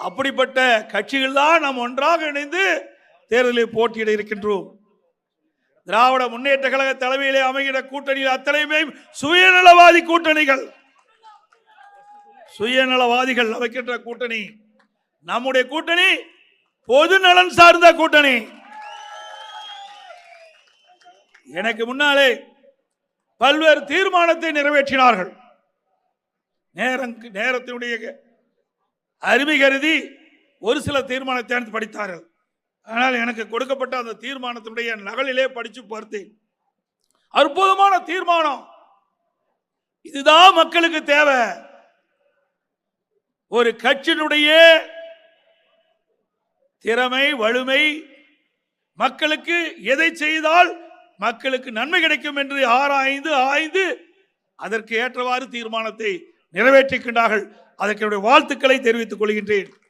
அப்படிப்பட்ட கட்சிகள் தான் நாம் ஒன்றாக இணைந்து தேர்தலில் போட்டியிட இருக்கின்றோம். திராவிட முன்னேற்ற கழக தலைமையிலே அமைகிற கூட்டணியில் அத்தனையுமே சுயநலவாதி கூட்டணிகள், சுயநலவாதிகள் அமைக்கின்ற கூட்டணி. நம்முடைய கூட்டணி பொது நலன் சார்ந்த கூட்டணி. எனக்கு முன்னாலே பல்வேறு தீர்மானத்தை நிறைவேற்றினார்கள். நேரத்தினுடைய அருமை கருதி ஒரு சில தீர்மானத்தை படித்தார்கள். ஆனால் எனக்கு கொடுக்கப்பட்ட அந்த தீர்மானத்தினுடைய நகலிலே படிச்சு பார்த்தேன். அற்புதமான தீர்மானம். இதுதான் மக்களுக்கு தேவை. ஒரு கட்சியினுடைய திறமை, வலிமை, மக்களுக்கு எதை செய்தால் மக்களுக்கு நன்மை கிடைக்கும் என்று ஆய்ந்து அதற்கு ஏற்றவாறு தீர்மானத்தை நிறைவேற்றுகின்றார்கள். அதற்கு வாழ்த்துக்களை தெரிவித்துக் கொள்கின்றேன்.